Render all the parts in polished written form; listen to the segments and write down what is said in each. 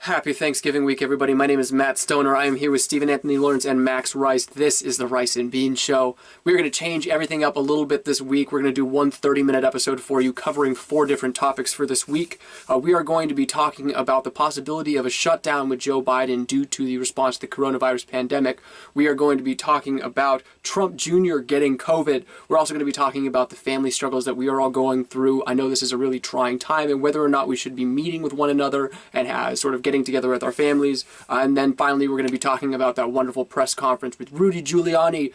Happy Thanksgiving week, everybody. My name is Matt Stoner. I am here with Stephen Anthony Lawrence and Max Rice. This is the Rice and Bean Show. We're going to change everything up a little bit this week. We're going to do one 30-minute episode for you covering 4 different topics for this week. We are going to be talking about the possibility of a shutdown with Joe Biden due to the response to the coronavirus pandemic. We are going to be talking about Trump Jr. getting COVID. We're also going to be talking about the family struggles that we are all going through. I know this is a really trying time, and whether or not we should be meeting with one another and sort of getting together with our families. And then finally, we're going to be talking about that wonderful press conference with Rudy Giuliani,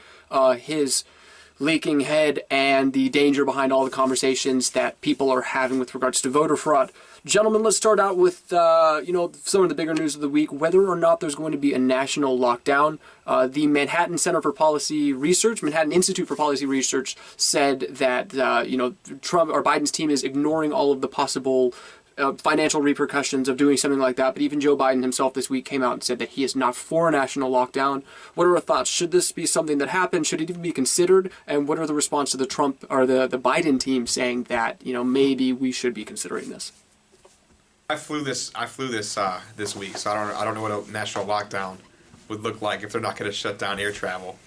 his leaking head, and the danger behind all the conversations that people are having with regards to voter fraud. Gentlemen, let's start out with some of the bigger news of the week. Whether or not there's going to be a national lockdown, the Manhattan Institute for Policy Research said that Trump or Biden's team is ignoring all of the possible financial repercussions of doing something like that. But even Joe Biden himself this week came out and said that he is not for a national lockdown. What are our thoughts? Should this be something that happens? Should it even be considered? And what are the response to the Trump or the Biden team saying that maybe we should be considering this? I flew this this week, so I don't know what a national lockdown would look like if they're not going to shut down air travel,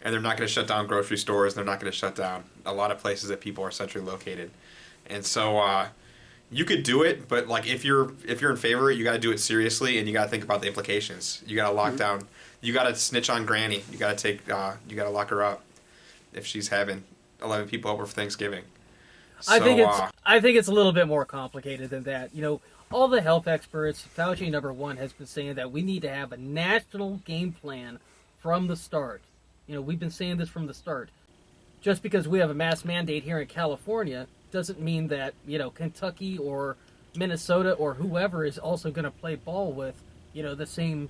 and they're not going to shut down grocery stores, and they're not going to shut down a lot of places that people are centrally located, and so. You could do it, but like if you're in favor, you got to do it seriously, and you got to think about the implications. You got to lock down. You got to snitch on Granny. You got to you got to lock her up if she's having 11 people over for Thanksgiving. So, I think it's a little bit more complicated than that. All the health experts, Fauci #1 has been saying that we need to have a national game plan from the start. We've been saying this from the start. Just because we have a mask mandate here in California doesn't mean that, Kentucky or Minnesota or whoever is also going to play ball with, the same,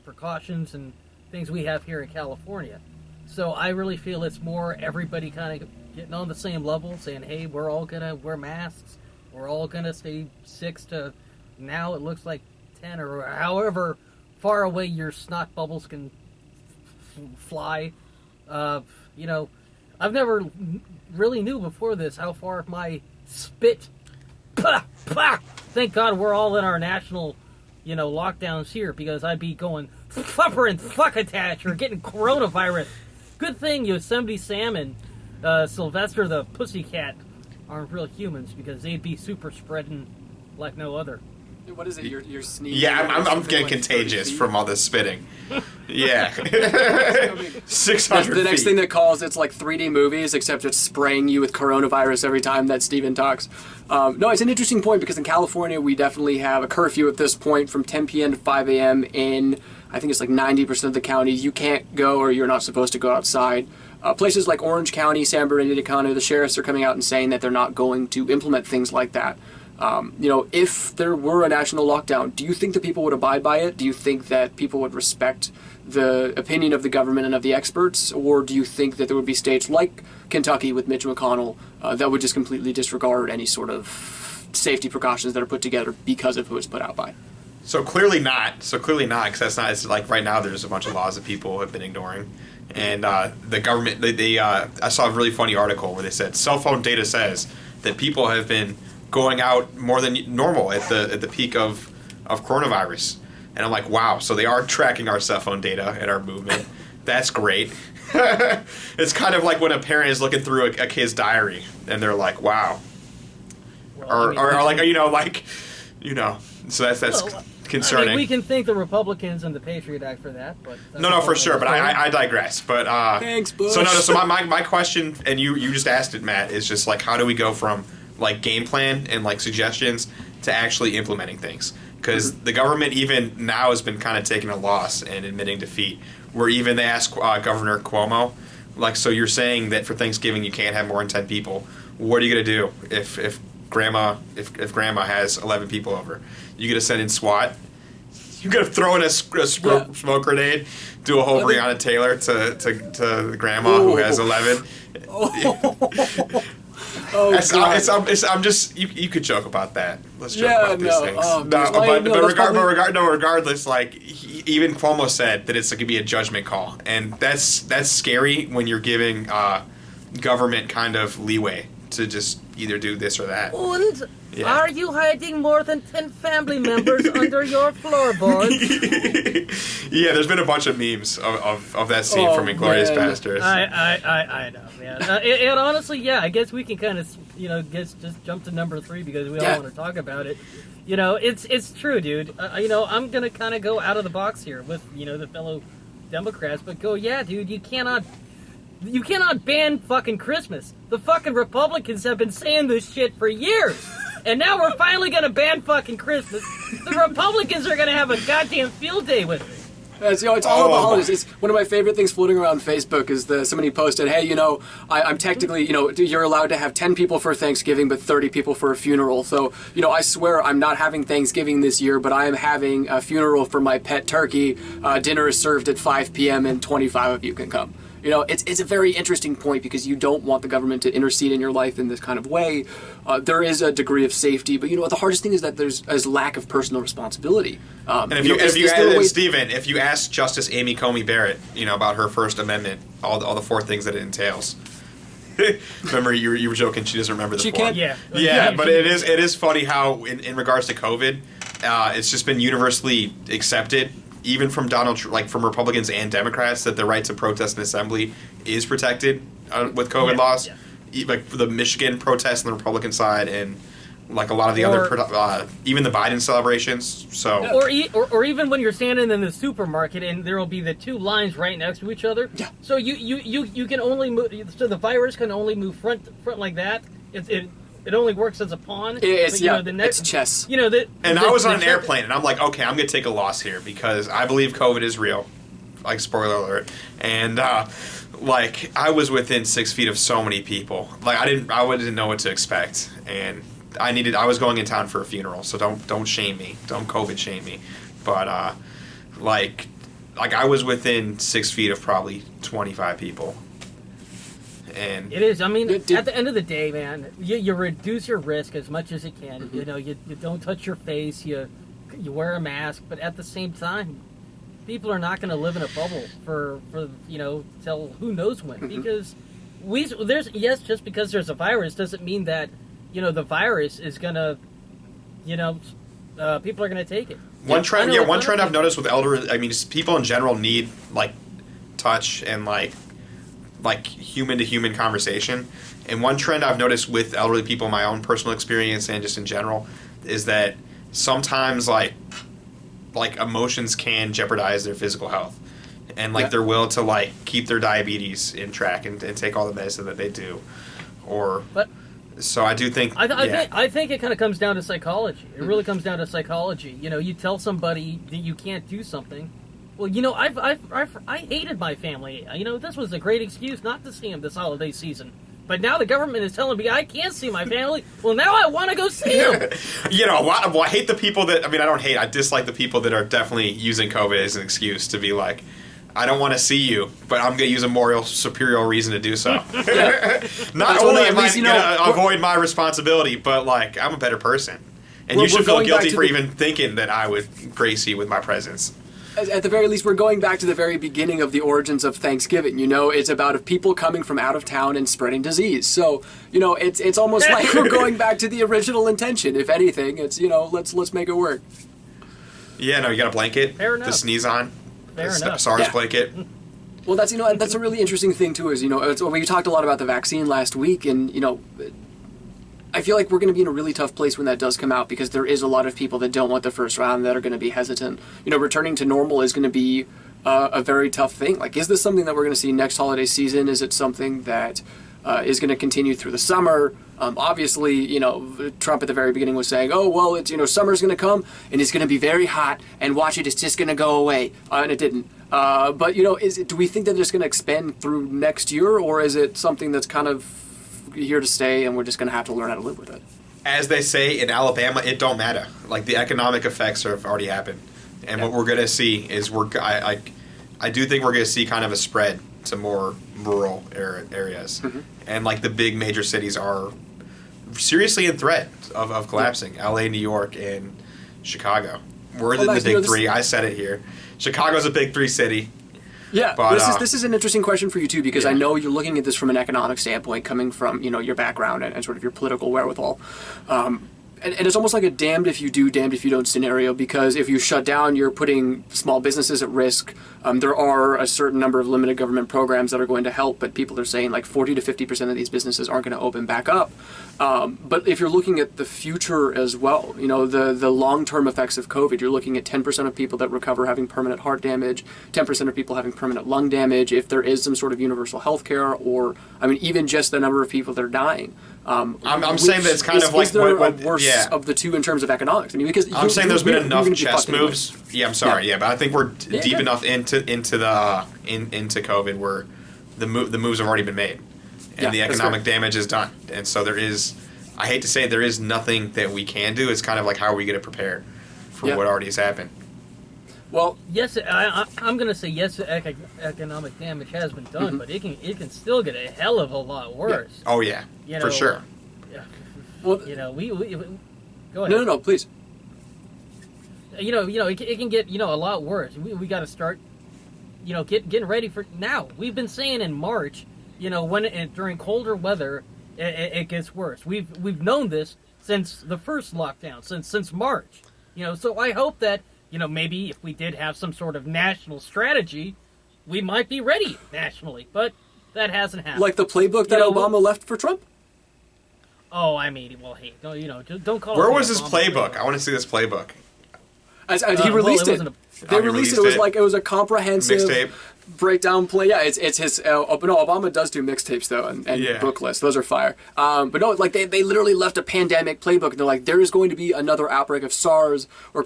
precautions and things we have here in California. So I really feel it's more everybody kind of getting on the same level, saying, hey, we're all going to wear masks. We're all going to stay 6 to now it looks like 10 or however far away your snot bubbles can fly. I've never really knew before this how far my spit, thank God we're all in our national, lockdowns here, because I'd be going flupper and fuckatash or getting coronavirus. Good thing Yosemite Sam and Sylvester the Pussycat aren't real humans, because they'd be super spreading like no other. What is it? You're sneezing? Yeah, I'm getting contagious from all this spitting. Yeah. 600 The next feet. thing that calls, it's like 3D movies, except it's spraying you with coronavirus every time that Steven talks. No, it's an interesting point, because in California, we definitely have a curfew at this point from 10 p.m. to 5 a.m. in, I think it's like 90% of the counties. You can't go, or you're not supposed to go outside. Places like Orange County, San Bernardino County, the sheriffs are coming out and saying that they're not going to implement things like that. If there were a national lockdown, do you think that people would abide by it? Do you think that people would respect the opinion of the government and of the experts? Or do you think that there would be states like Kentucky with Mitch McConnell that would just completely disregard any sort of safety precautions that are put together because of who it's put out by? So clearly not, because that's not, it's like right now there's a bunch of laws that people have been ignoring. And the government, I saw a really funny article where they said cell phone data says that people have been going out more than normal at the peak of coronavirus. And I'm like, wow, so they are tracking our cell phone data and our movement. That's great. It's kind of like when a parent is looking through a kid's diary and they're like, wow. So that's concerning. We can thank the Republicans and the Patriot Act for that, but no, for sure. But I digress. But thanks, Bush. So my question, and you just asked it, Matt, is just like, how do we go from like game plan and like suggestions to actually implementing things? Because the government even now has been kind of taking a loss and admitting defeat. Where even they asked Governor Cuomo, like, so you're saying that for Thanksgiving you can't have more than 10 people. What are you gonna do if grandma has 11 people over? You gonna send in SWAT? You gonna throw in a smoke grenade? Do a whole Breonna Taylor to the grandma who has 11? I'm just you could joke about that. Let's joke about these things. Regardless, like even Cuomo said that it's going to be a judgment call, and that's scary when you're giving government kind of leeway to just either do this or that. Yeah. Are you hiding more than 10 family members under your floorboards? Yeah, there's been a bunch of memes of that scene from Inglourious Basterds. I know, man. And honestly, yeah, I guess we can kind of, just jump to number 3 because we all want to talk about it. It's true, dude. I'm going to kind of go out of the box here with, the fellow Democrats, but dude, you cannot ban fucking Christmas. The fucking Republicans have been saying this shit for years. And now we're finally going to ban fucking Christmas. The Republicans are going to have a goddamn field day with it. It's all about holidays. It's one of my favorite things floating around Facebook is somebody posted, hey, I'm technically, you're allowed to have 10 people for Thanksgiving, but 30 people for a funeral. So, I swear I'm not having Thanksgiving this year, but I am having a funeral for my pet turkey. Dinner is served at 5 p.m. and 25 of you can come. It's a very interesting point because you don't want the government to intercede in your life in this kind of way. There is a degree of safety, but the hardest thing is that there's lack of personal responsibility. And Stephen, if you ask Justice Amy Coney Barrett, about her First Amendment, all the 4 things that it entails. Remember, you were joking. She doesn't remember the 4. She can't. Yeah, but it is funny how in regards to COVID, it's just been universally accepted. Even from from Republicans and Democrats, that the right to protest and assembly is protected with COVID laws. Yeah. Like the Michigan protests on the Republican side, and like a lot of the other, even the Biden celebrations. So, or even when you're standing in the supermarket and there will be the 2 lines right next to each other. Yeah. So you can only move. So the virus can only move front like that. It only works as a pawn. It's chess. And I was on an airplane, and I'm like, okay, I'm going to take a loss here because I believe COVID is real. Like, spoiler alert. And, I was within 6 feet of so many people. Like, I didn't know what to expect. And I was going in town for a funeral, so don't shame me. Don't COVID shame me. But, I was within 6 feet of probably 25 people. And it is. I mean, at the end of the day, man, you reduce your risk as much as you can. You don't touch your face. You wear a mask, but at the same time, people are not going to live in a bubble for till who knows when. Because just because there's a virus doesn't mean that the virus is going to people are going to take it. One trend I've noticed with just people in general need touch and human-to-human conversation. And one trend I've noticed with elderly people, my own personal experience and just in general, is that sometimes emotions can jeopardize their physical health and their will to keep their diabetes in track and take all the medicine that they do. So I do think I think it kind of comes down to psychology. It really comes down to psychology. You tell somebody that you can't do something. Well, I hated my family. This was a great excuse not to see them this holiday season. But now the government is telling me I can't see my family. Well, now I want to go see them. I hate the people that... I dislike the people that are definitely using COVID as an excuse to be like, I don't want to see you, but I'm going to use a moral superior reason to do so. Not only am I going to avoid my responsibility, but I'm a better person. And you should feel guilty for even thinking that I would grace you with my presence. At the very least, we're going back to the very beginning of the origins of Thanksgiving. It's about people coming from out of town and spreading disease. So, it's almost like we're going back to the original intention. If anything, it's let's make it work. Yeah, no, you got a blanket to sneeze on. Fair enough. SARS blanket. Well, that's that's a really interesting thing too. Is we talked a lot about the vaccine last week, and I feel like we're going to be in a really tough place when that does come out because there is a lot of people that don't want the first round that are going to be hesitant. Returning to normal is going to be a very tough thing. Is this something that we're going to see next holiday season? Is it something that is going to continue through the summer? Obviously, Trump at the very beginning was saying, oh, well, it's, summer's going to come and it's going to be very hot and watch it, it's just going to go away. And it didn't. But, do we think that it's going to expand through next year, or is it something that's kind of here to stay and we're just going to have to learn how to live with it? As they say in Alabama, it don't matter. The economic effects have already happened. And what we're going to see is I do think we're going to see kind of a spread to more rural areas. Mm-hmm. And the big major cities are seriously in threat of collapsing. Yeah. LA, New York, and Chicago. We're in the big 3. I said it here. Chicago's a big 3 city. Yeah, but this is an interesting question for you too, because I know you're looking at this from an economic standpoint, coming from your background and sort of your political wherewithal. and it's almost like a damned if you do, damned if you don't scenario, because if you shut down, you're putting small businesses at risk. There are a certain number of limited government programs that are going to help, but people are saying like 40 to 50% of these businesses aren't going to open back up. But if you're looking at the future as well, the long-term effects of COVID, you're looking at 10% of people that recover having permanent heart damage, 10% of people having permanent lung damage, if there is some sort of universal health care, or, even just the number of people that are dying. I'm saying that it's kind of like is there a worse of the two in terms of economics? Because I'm saying there's been enough chess moves. Yeah, I'm sorry. Yeah, but I think we're deep enough into COVID where the moves have already been made, and the economic damage is done. And so there is, I hate to say it, there is nothing that we can do. It's kind of like how are we going to prepare for what already has happened. Well, yes, I'm going to say yes. Economic damage has been done, but it can still get a hell of a lot worse. Yeah. Oh yeah, for sure. Well, we go ahead. No, please. It can get a lot worse. We got to start, getting ready for now. We've been saying in March, when during colder weather, it gets worse. We've known this since the first lockdown, since March. So I hope that. Maybe if we did have some sort of national strategy, we might be ready nationally, but that hasn't happened. Like the playbook that Obama left for Trump? Oh, hey, don't call it. Where was his playbook? I want to see this playbook. He released it. They released it. It was a comprehensive mixtape breakdown play. Yeah, it's his. No, Obama does do mixtapes though, and book lists. Those are fire. But no, like they literally left a pandemic playbook. And they're like, there is going to be another outbreak of SARS or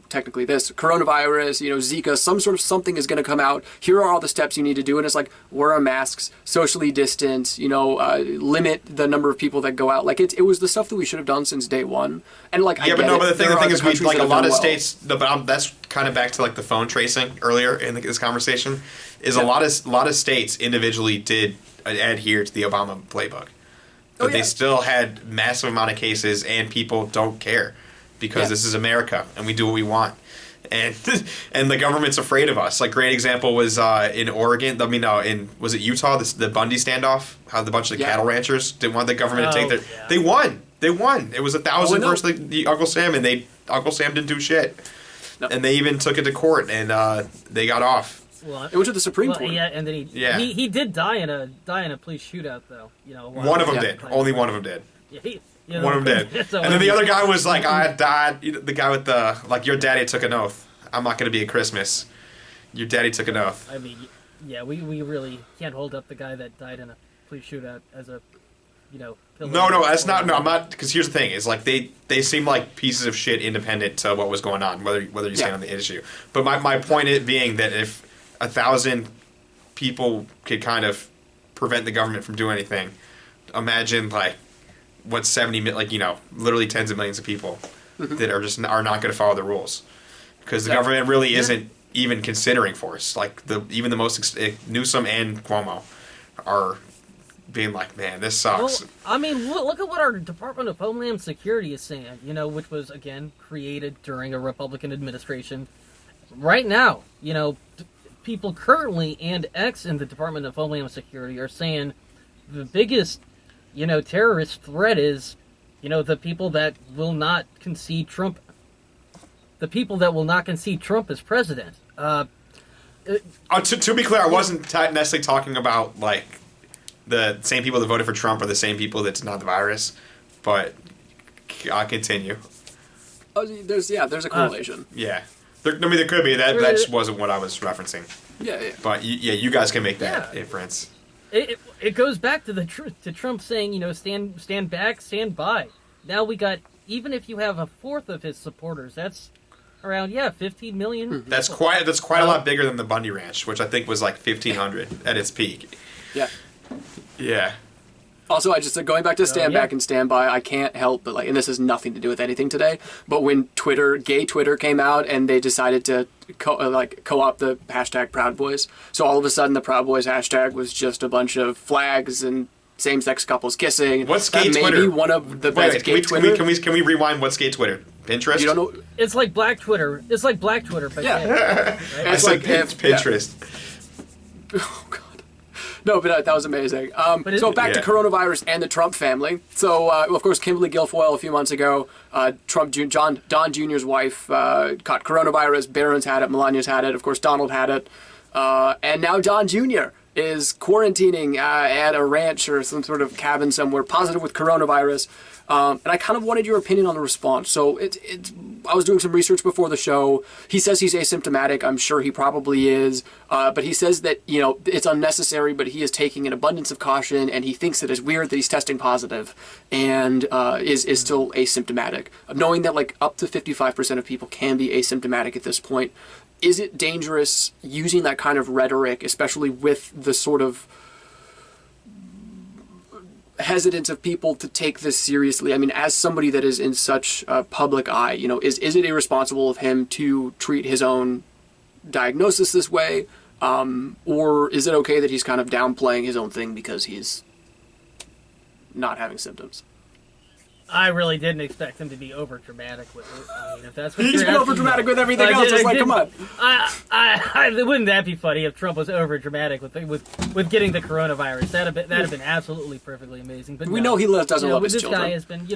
technically this coronavirus. Zika. Some sort of something is going to come out. Here are all the steps you need to do, and it's like wear our masks, socially distance. Limit the number of people that go out. Like it was the stuff that we should have done since day one. And like but the thing is, we like a lot of states. But that's kind of back to like the phone tracing earlier in this conversation. Is a lot of states individually did adhere to the Obama playbook, but they still had massive amount of cases, and people don't care because this is America and we do what we want, and the government's afraid of us. Like great example was in Oregon. Was it Utah? The Bundy standoff. How the bunch of the cattle ranchers didn't want the government to take their. Yeah. They won. It was 1,000 versus the Uncle Sam, and Uncle Sam didn't do shit, and they even took it to court, and they got off. Well, it went to the Supreme Court. Yeah, and then he did die in a police shootout though. One of them did. Only one of them did. Yeah, one of them did. So and then the other guy was like, I died. The guy with the your daddy took an oath. I'm not going to be at Christmas. Your daddy took an oath. We really can't hold up the guy that died in a police shootout as a No, that's not. No, I'm not. Because here's the thing: is like they seem like pieces of shit, independent to what was going on, whether you stand on the issue. But my point being that if 1,000 people could kind of prevent the government from doing anything, imagine like what 70 literally tens of millions of people that are not going to follow the rules because the government really isn't even considering force. Like even the most Newsom and Cuomo are being like, man, this sucks. Well, look at what our Department of Homeland Security is saying. Which was again created during a Republican administration. Right now, people currently and ex in the Department of Homeland Security are saying the biggest, terrorist threat is, the people that will not concede Trump. The people that will not concede Trump as president. To be clear, I wasn't necessarily talking about like the same people that voted for Trump are the same people that denied the virus, but I'll continue. Oh, there's a correlation. There could be. That just wasn't what I was referencing. Yeah. But you guys can make that inference. It goes back to to Trump saying, stand back, stand by. Now we got, even if you have a fourth of his supporters, that's around 15 million. That's quite a lot bigger than the Bundy Ranch, which I think was like 1,500 at its peak. Yeah. Yeah. Also, I just going back to stand back and stand by. I can't help but and this has nothing to do with anything today. But when gay Twitter came out and they decided to co-opt the hashtag Proud Boys, so all of a sudden the Proud Boys hashtag was just a bunch of flags and same-sex couples kissing. What's gay Twitter? Maybe one of the best gay Twitter. Can we rewind? What's gay Twitter? Pinterest? You don't know? It's like Black Twitter. It's like Black Twitter, but Right? It's like Pinterest. Oh God. No, but that was amazing. But So back to Yeah. coronavirus and the Trump family. So, of course, Kimberly Guilfoyle a few months ago, Don Jr.'s wife caught coronavirus. Barron's had it. Melania's had it. Of course, Donald had it. And now Don Jr. is quarantining at a ranch or some sort of cabin somewhere, positive with coronavirus. And I kind of wanted your opinion on the response. So I was doing some research before the show. He says he's asymptomatic. I'm sure he probably is. But he says that, it's unnecessary, but he is taking an abundance of caution, and he thinks that it's weird that he's testing positive and is still asymptomatic. Knowing that like up to 55% of people can be asymptomatic at this point, is it dangerous using that kind of rhetoric, especially with the sort of hesitance of people to take this seriously? I mean, as somebody that is in such a public eye, is it irresponsible of him to treat his own diagnosis this way? Or is it okay that he's kind of downplaying his own thing because he's not having symptoms? I really didn't expect him to be over dramatic with it. I mean, if that's what He's you're been asking over dramatic me. with everything else. It's like, come on. Wouldn't that be funny if Trump was over dramatic with getting the coronavirus? That'd have been absolutely perfectly amazing. But We know he doesn't love his this children. guy has been,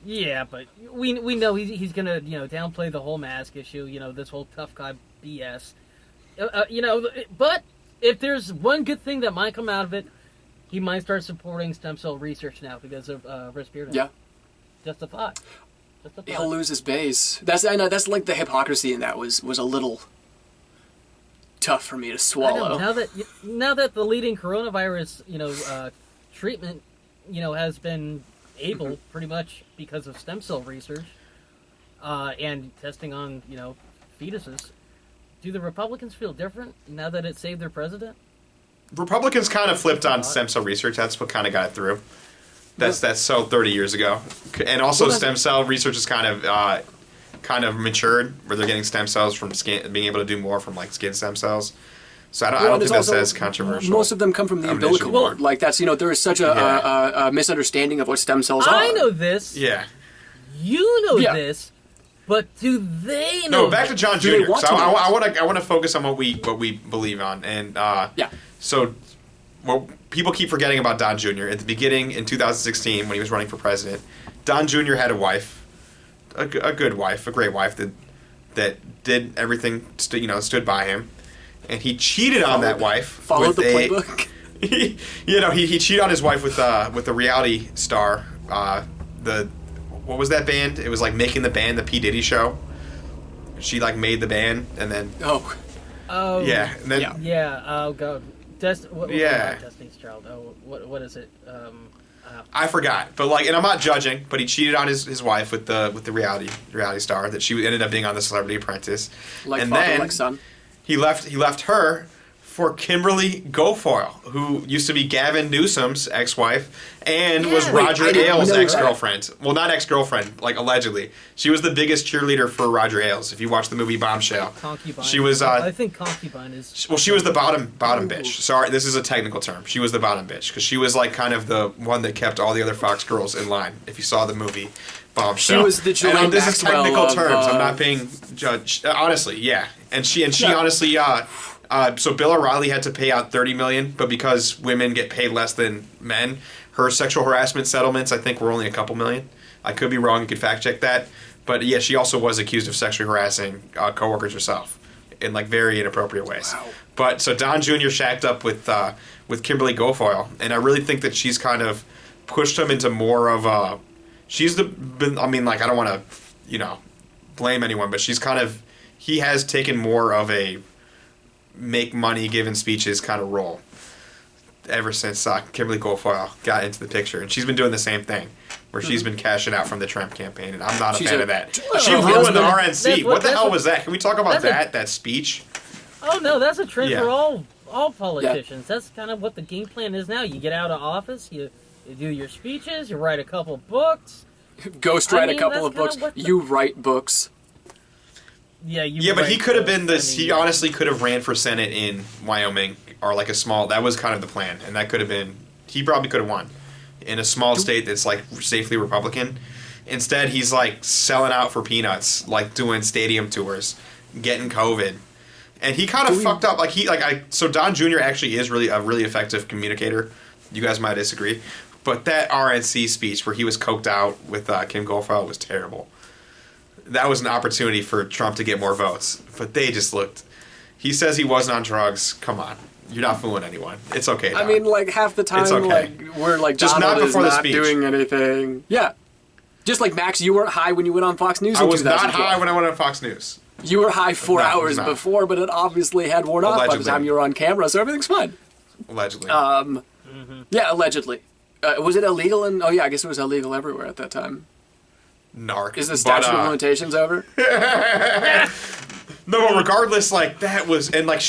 yeah, but we know he's gonna downplay the whole mask issue. This whole tough guy BS. But if there's one good thing that might come out of it, he might start supporting stem cell research now because of risperidone. Yeah. Just a thought. He'll lose his base. I know that's like the hypocrisy in that was a little tough for me to swallow. Now that the leading coronavirus treatment has been able pretty much because of stem cell research and testing on fetuses, do the Republicans feel different now that it saved their president? Republicans kind of flipped on stem cell research. That's what kind of got it through. That's so 30 years ago, and also stem cell research is kind of matured, where they're getting stem cells from skin, being able to do more from like skin stem cells. So I don't think that's as controversial. Most of them come from the umbilical cord. Like that's there is such a misunderstanding of what stem cells are. I know this. Yeah. You know this. But do they know? No, back to John Jr. So I want to focus on what we believe on, and So, people keep forgetting about Don Jr. At the beginning, in 2016, when he was running for president, Don Jr. had a wife, a good wife, a great wife that did everything, stood by him, and he cheated on that wife. Followed the playbook. He cheated on his wife with a reality star. What was that band? It was like making the band, the P. Diddy show. She like made the band, and then yeah, and then oh god. Destiny's Child. Oh, what is it? I forgot, but and I'm not judging, but he cheated on his wife with the reality star that she ended up being on the Celebrity Apprentice, and then like son. He left her for Kimberly Guilfoyle, who used to be Gavin Newsom's ex-wife and was Roger Ailes' ex-girlfriend. Well, not ex-girlfriend, allegedly. She was the biggest cheerleader for Roger Ailes. If you watch the movie Bombshell, concubine. She was. I think concubine is. Well, she was the bottom bitch. Sorry, this is a technical term. She was the bottom bitch because she was kind of the one that kept all the other Fox girls in line. If you saw the movie Bombshell, she was the Julian this is technical Maxwell terms. I'm not being judged. Honestly, yeah, and she honestly. So Bill O'Reilly had to pay out $30 million, but because women get paid less than men, her sexual harassment settlements I think were only a couple million. I could be wrong. You could fact check that, but yeah, she also was accused of sexually harassing coworkers herself in very inappropriate ways. Wow. But so Don Jr. shacked up with Kimberly Guilfoyle, and I really think that she's kind of pushed him into more of a. I don't want to, blame anyone, but he has taken more of a make money giving speeches kind of role ever since Kimberly Guilfoyle got into the picture, and she's been doing the same thing where she's been cashing out from the Trump campaign, and I'm not a fan of that. She ruined the RNC. What the hell was that? Can we talk about that speech? Oh no, that's a trend for all politicians. Yeah. That's kind of what the game plan is now. You get out of office, you do your speeches, you write a couple books, ghostwrite a couple of books. You write books. Yeah, but he could have been this. He honestly could have ran for Senate in Wyoming or a small. That was kind of the plan, and that could have been. He probably could have won in a small state that's safely Republican. Instead, he's selling out for peanuts, doing stadium tours, getting COVID, And he kind of fucked up. So Don Jr. actually is really a really effective communicator. You guys might disagree. But that RNC speech where he was coked out with Kim Goldfeld was terrible. That was an opportunity for Trump to get more votes. But they just looked... He says he wasn't on drugs. Come on. You're not fooling anyone. It's okay, Don. I mean, like, half the time, It's okay. like, we're like, Just Donald not before is the not speech. doing anything. Yeah. Just like, Max, you weren't high when you went on Fox News I in was not 2012. high when I went on Fox News. You were high 4 No, I was hours not. before, but it obviously had worn off by the Allegedly. time you were on camera, so everything's fine. Allegedly. Yeah, allegedly. Was it illegal? Oh, yeah, I guess it was illegal everywhere at that time. Narc. Is the statute of limitations over? No, but regardless, like, that was, and like,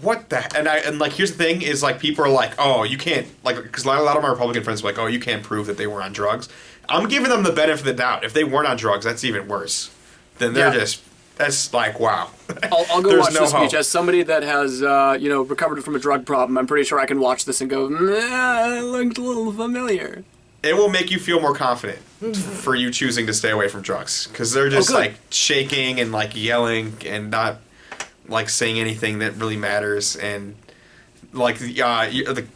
what the, and like, here's the thing, is like, people are like, oh, you can't, like, because a lot of my Republican friends are like, oh, you can't prove that they were on drugs. I'm giving them the benefit of the doubt. If they weren't on drugs, that's even worse. Then they're just, that's like, wow. I'll go There's watch no the speech. hope. As somebody that has, recovered from a drug problem, I'm pretty sure I can watch this and go, it looked a little familiar. It will make you feel more confident for you choosing to stay away from drugs. Because they're just, good. like, shaking and, like, yelling and not, like, saying anything that really matters. And, like, the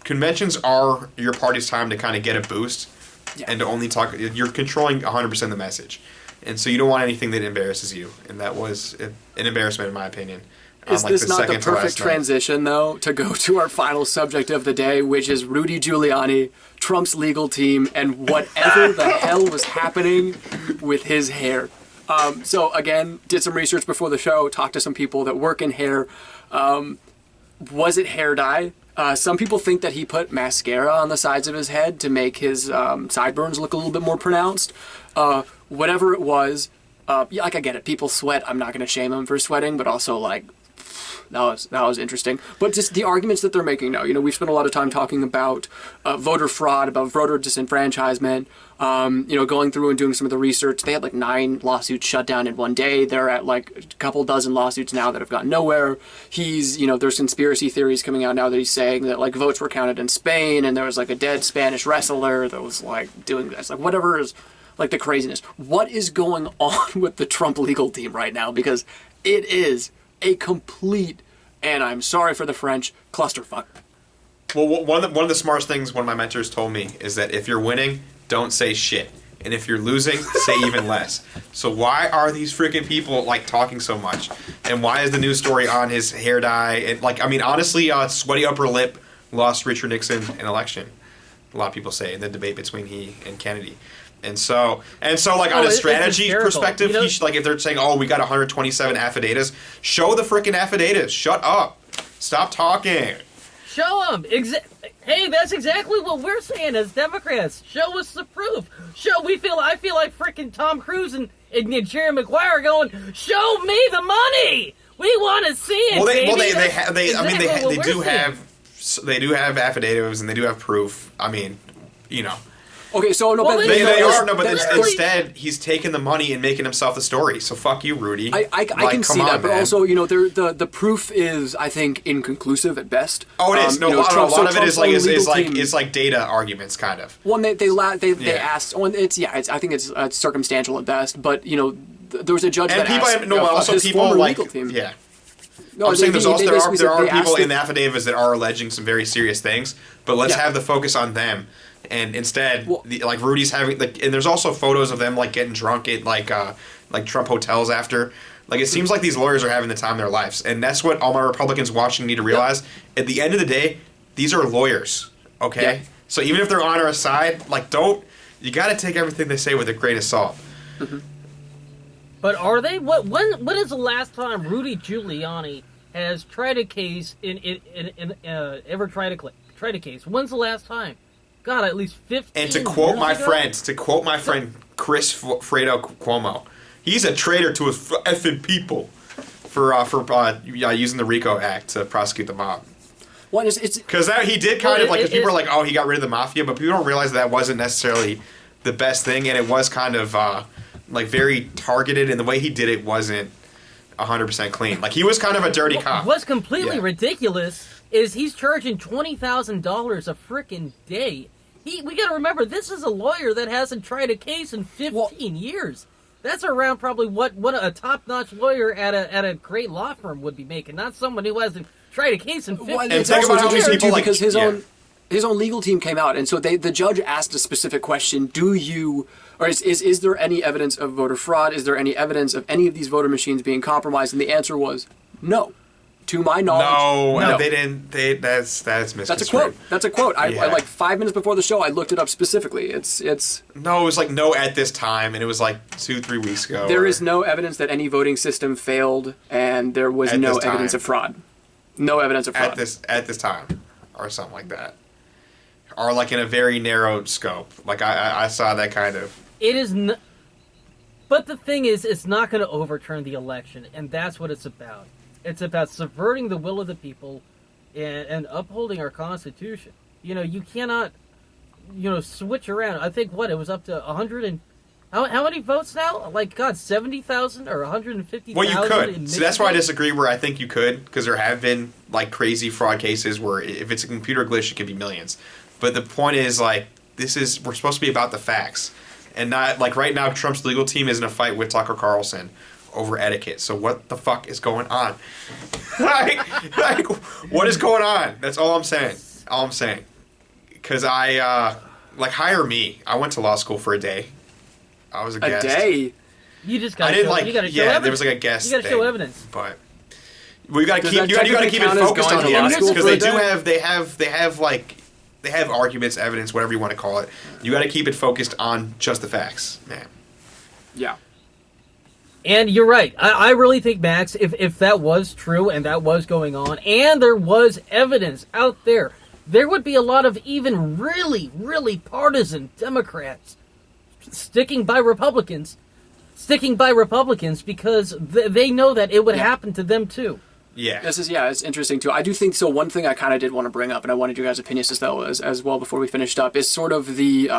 conventions are your party's time to kind of get a boost and to only talk. You're controlling 100% of the message. And so you don't want anything that embarrasses you. And that was an embarrassment, in my opinion. Is this not the perfect transition, though, to go to our final subject of the day, which is Rudy Giuliani, Trump's legal team, and whatever the hell was happening with his hair? So, again, did some research before the show, talked to some people that work in hair. Was it hair dye? Some people think that he put mascara on the sides of his head to make his sideburns look a little bit more pronounced. Whatever it was, I get it. People sweat. I'm not going to shame them for sweating, but also, like, that was interesting. But just the arguments that they're making now. We've spent a lot of time talking about voter fraud, about voter disenfranchisement, going through and doing some of the research. They had like 9 lawsuits shut down in one day. They're at like a couple dozen lawsuits now that have gone nowhere. There's conspiracy theories coming out now that he's saying that like votes were counted in Spain and there was like a dead Spanish wrestler that was like doing this. Like whatever is like the craziness. What is going on with the Trump legal team right now? Because it is a complete, and I'm sorry for the French, clusterfuck. Well, one of the smartest things one of my mentors told me is that if you're winning, don't say shit. And if you're losing, say even less. So why are these freaking people, like, talking so much? And why is the news story on his hair dye? And, like, I mean, honestly, sweaty upper lip lost Richard Nixon an election. A lot of people say in the debate between he and Kennedy. And so, like, on a strategy perspective, if they're saying, oh, we got 127 affidavits, show the freaking affidavits. Shut up. Stop talking. Show them. Hey, that's exactly what we're saying as Democrats. Show us the proof. I feel like freaking Tom Cruise and Jerry Maguire going, show me the money. We want to see it. They do have affidavits and they do have proof. I mean, Okay, so no, Well, but instead he's taking the money and making himself the story. So fuck you, Rudy. I can see that, but man. also the proof is, I think, inconclusive at best. Oh, it is. A lot of it is like data arguments, kind of. One they asked. I think it's circumstantial at best, but there was a judge and that people asked his people former like legal team. yeah. No, I'm saying there are people in the the affidavits that are alleging some very serious things, but let's have the focus on them. And instead, like Rudy's having, like, and there's also photos of them like getting drunk at like Trump hotels after. Like it seems like these lawyers are having the time of their lives, and that's what all my Republicans watching need to realize. Yep. At the end of the day, these are lawyers, okay? Yep. So even if they're on our side, like you got to take everything they say with a grain of salt. Mm-hmm. But are they? When is the last time Rudy Giuliani has tried a case ever tried a case? When's the last time? God, at least 15 And to quote my ago? friend Chris Fredo Cuomo, he's a traitor to his effing people for using the RICO Act to prosecute the mob. What is it's because he did kind of like because people are like, oh, he got rid of the mafia, but people don't realize that wasn't necessarily the best thing, and it was kind of like very targeted, and the way he did it wasn't 100% clean. Like he was kind of a dirty cop. What's completely ridiculous is he's charging $20,000 a frickin' day. We got to remember, this is a lawyer that hasn't tried a case in 15 years. That's around probably what a top-notch lawyer at a great law firm would be making, not someone who hasn't tried a case in 50 Well, years. it's also about how many interesting people, too like- because yeah. his own legal team came out, and so the judge asked a specific question: is there any evidence of voter fraud? Is there any evidence of any of these voter machines being compromised? And the answer was no. To my knowledge, No, they didn't. That's misconstrued. That's a quote. That's a quote. I Yeah. like 5 minutes before the show, I looked it up specifically. It's No, it was like no at this time, and it was like 2-3 weeks ago. there is no evidence that any voting system failed, and there was At no this time. evidence of fraud. No evidence of fraud. at this time, or something like that, or like in a very narrow scope. Like I saw that kind of. It is not. But the thing is, it's not going to overturn the election, and that's what it's about. It's about subverting the will of the people and upholding our Constitution. You cannot, switch around. I think, it was up to 100 and... How many votes now? Like, God, 70,000 or 150,000? Well, you could. in See, that's why I Michigan? disagree. Where I think you could, because there have been like crazy fraud cases where if it's a computer glitch, it could be millions. But the point is, like, we're supposed to be about the facts, and not like right now. Trump's legal team is in a fight with Tucker Carlson over etiquette. So what the fuck is going on? like, what is going on? That's all I'm saying. Because hire me. I went to law school for a day. I was a guest. a day. You just I got to didn't show, like. you gotta show Yeah, evidence. there was like a guest. You got to show evidence. But we got to Does keep. that You got to technically keep it count as focused going on to the law evidence school because for they a do have they have arguments, evidence, whatever you want to call it. You got to keep it focused on just the facts, man. Yeah. And you're right. I really think, Max, if that was true and that was going on, and there was evidence out there, there would be a lot of even really, really partisan Democrats sticking by Republicans because they know that it would happen to them too. Yeah. It's interesting too. I do think so. One thing I kind of did want to bring up, and I wanted your guys' opinions as well before we finished up, is sort of the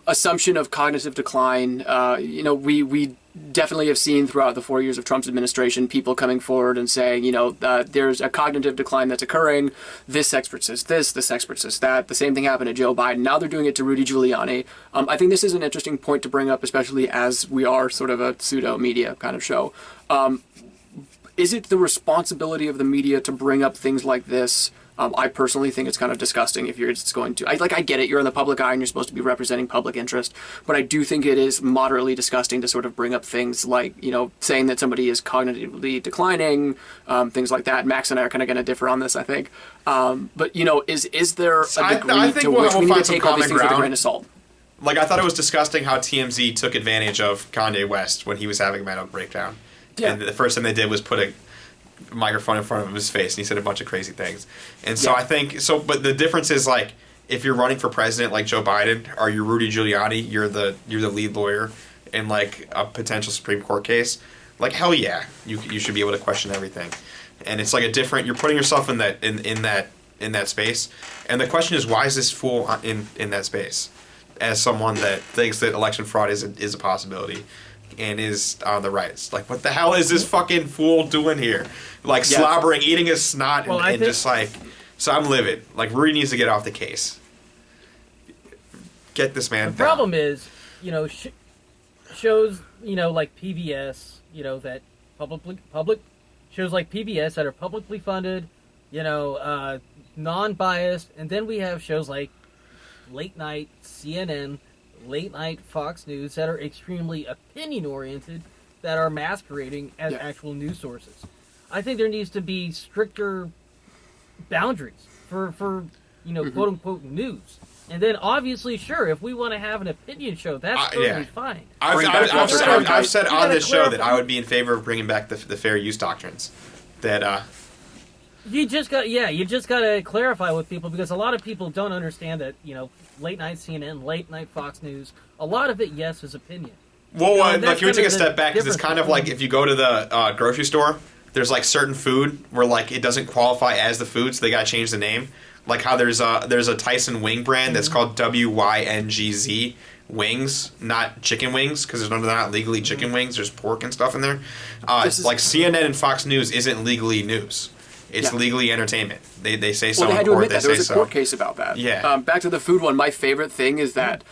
assumption of cognitive decline. We definitely have seen throughout the 4 years of Trump's administration people coming forward and saying, there's a cognitive decline that's occurring. This expert says this expert says that. The same thing happened to Joe Biden. Now they're doing it to Rudy Giuliani. I think this is an interesting point to bring up, especially as we are sort of a pseudo-media kind of show. Is it the responsibility of the media to bring up things like this? I personally think it's kind of disgusting if you're just going to... I get it, you're in the public eye and you're supposed to be representing public interest, but I do think it is moderately disgusting to sort of bring up things like, saying that somebody is cognitively declining, things like that. Max and I are kind of going to differ on this, I think. But, is there a degree I think to we'll which we need to find some take all these common things with a ground. grain of salt? Like, I thought it was disgusting how TMZ took advantage of Kanye West when he was having a mental breakdown. Yeah. And the first thing they did was put a microphone in front of his face, and he said a bunch of crazy things. And so I think but the difference is, like, if you're running for president like Joe Biden, or you're Rudy Giuliani, you're the lead lawyer in like a potential Supreme Court case, like, hell yeah, you should be able to question everything. And it's like you're putting yourself in that space. And the question is, why is this fool in that space as someone that thinks that election fraud is a possibility and is on the right? Like, what the hell is this fucking fool doing here? Like, slobbering, eating his snot, and just like... So I'm livid. Like, Rudy needs to get off the case. Get this man down. The problem is, shows, like PBS, that public shows like PBS that are publicly funded, non-biased, and then we have shows like late night CNN, late night Fox News that are extremely opinion oriented, that are masquerading as actual news sources. I think there needs to be stricter boundaries for quote unquote news. And then obviously, sure, if we want to have an opinion show, that's totally fine. I've said on this show that I would be in favor of bringing back the fair use doctrines. That you just got to clarify with people, because a lot of people don't understand that late night CNN, late night Fox News, a lot of it is opinion. Well, like, you would take a step back, because it's kind of like if you go to the grocery store, there's like certain food where like it doesn't qualify as the food, so they gotta change the name. Like how there's a Tyson wing brand that's called WYNGZ wings, not chicken wings, because they're not legally chicken wings. There's pork and stuff in there. Like CNN and Fox News isn't legally news. It's legally entertainment. They say so. Well, they had to admit that. There was a court so. case about that. Yeah. Back to the food one, my favorite thing is that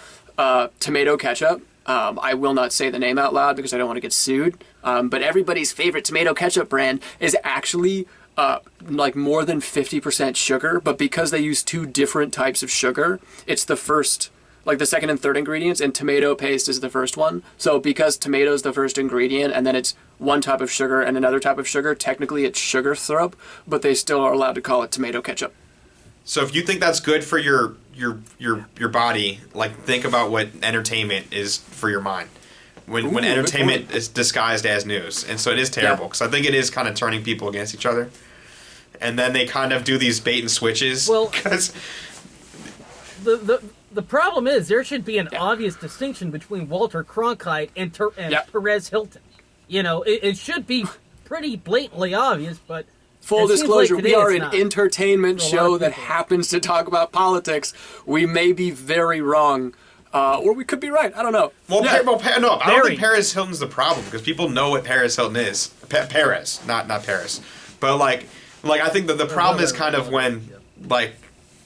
tomato ketchup I will not say the name out loud because I don't want to get sued. But everybody's favorite tomato ketchup brand is actually like more than 50% sugar. But because they use two different types of sugar, it's the first, like the second and third ingredients, and tomato paste is the first one. So because tomato is the first ingredient, and then it's one type of sugar and another type of sugar, technically it's sugar syrup, but they still are allowed to call it tomato ketchup. So if you think that's good for your body, like think about what entertainment is for your mind. When entertainment is disguised as news, and so it is terrible because I think it is kind of turning people against each other, and then they kind of do these bait and switches. Well, because the problem is there should be an obvious distinction between Walter Cronkite and Perez Hilton. You know, it should be pretty blatantly obvious, but full disclosure, like we are an not. entertainment show that happens to talk about politics. We may be very wrong, or we could be right. I don't know. Well, I don't think Paris Hilton's the problem because people know what Paris Hilton is. Paris, not Paris. But like I think that the problem is kind of when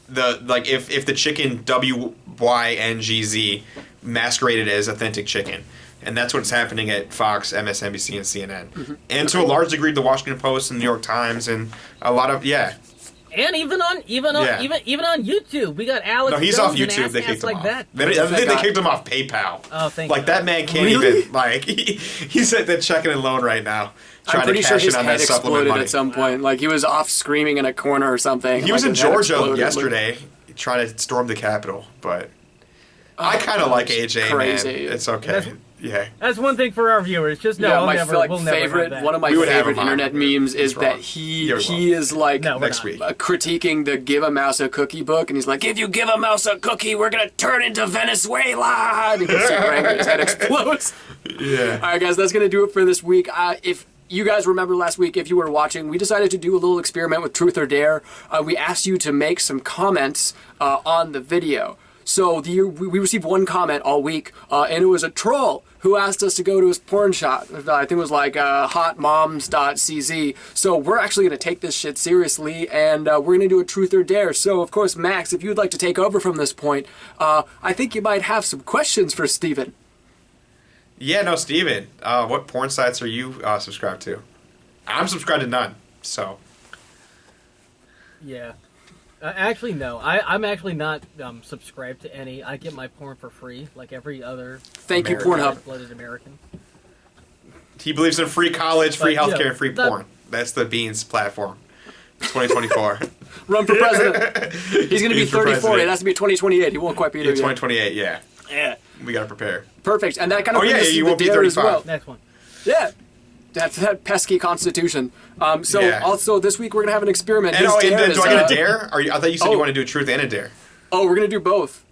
if the chicken WYNGZ masqueraded as authentic chicken. And that's what's happening at Fox, MSNBC, and CNN. Mm-hmm. And to a large degree, the Washington Post and the New York Times and a lot of, And even on YouTube, we got Alex. No, he's Jones off YouTube. They kicked him off. That. I think they kicked him off PayPal. Oh, thank God. That man can't even, he's at the checking and loan right now. I'm pretty sure his on head that supplement exploded money. at some point. Like, he was off screaming in a corner or something. He was in Georgia yesterday trying to storm the Capitol, but I kind of like AJ, crazy. Man. It's okay. That's one thing for our viewers. Just know one of my favorite internet memes is that he is like next week critiquing the Give a Mouse a Cookie book, and he's like, if you give a mouse a cookie, we're gonna turn into Venezuela. And he gets super angry, his head explodes. Yeah. All right, guys, that's gonna do it for this week. If you guys remember last week, if you were watching, we decided to do a little experiment with Truth or Dare. We asked you to make some comments on the video. So we received one comment all week, and it was a troll who asked us to go to his porn shop. I think it was like hotmoms.cz. So we're actually going to take this shit seriously, and we're going to do a Truth or Dare. So, of course, Max, if you'd like to take over from this point, I think you might have some questions for Steven. Yeah, no, Steven, what porn sites are you subscribed to? I'm subscribed to none, so. Yeah. Actually, no. I'm actually not subscribed to any. I get my porn for free, like every other. Thank you, Pornhub. Blooded American. He believes in free college, free healthcare, and free porn. That's the Beans platform. 2024. Run for president. He's going to be 34. It has to be 2028. He won't quite be there yet. 2028. Yeah. Yeah. We got to prepare. Perfect. And that kind of you won't be 35. As well. Next one. Yeah. That's that pesky Constitution. Also this week we're gonna have an experiment. And, do I get a dare? I thought you said you want to do a truth and a dare. Oh, we're gonna do both.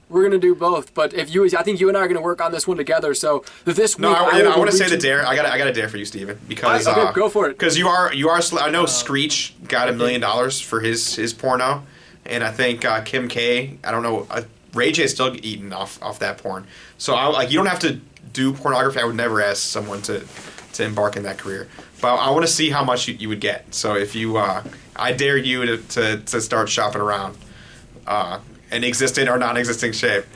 But I think you and I are gonna work on this one together. So this week, I want to say the dare. I got a dare for you, Steven, because okay, go for it. Because you are. I know Screech got $1 million for his porno, and I think Kim K. I don't know. Ray J is still eating off that porn. So you don't have to do pornography. I would never ask someone to embark in that career, but I want to see how much you would get. So if you, I dare you to start shopping around, in existing or non-existing shape.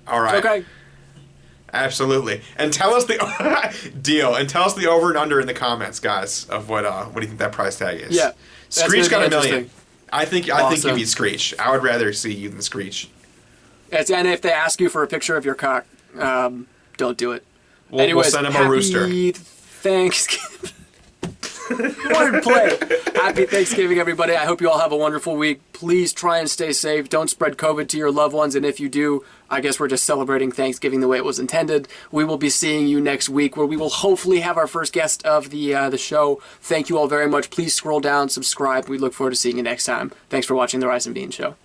All right. Okay. Absolutely, and tell us the deal, and tell us the over and under in the comments, guys, of what do you think that price tag is? Yeah, Screech got $1 million. I think you beat Screech. I would rather see you than Screech. And if they ask you for a picture of your cock, don't do it. We'll send him a rooster. Happy Thanksgiving. Wordplay. Happy Thanksgiving, everybody. I hope you all have a wonderful week. Please try and stay safe. Don't spread COVID to your loved ones. And if you do, I guess we're just celebrating Thanksgiving the way it was intended. We will be seeing you next week, where we will hopefully have our first guest of the show. Thank you all very much. Please scroll down, subscribe. We look forward to seeing you next time. Thanks for watching The Rice and Bean Show.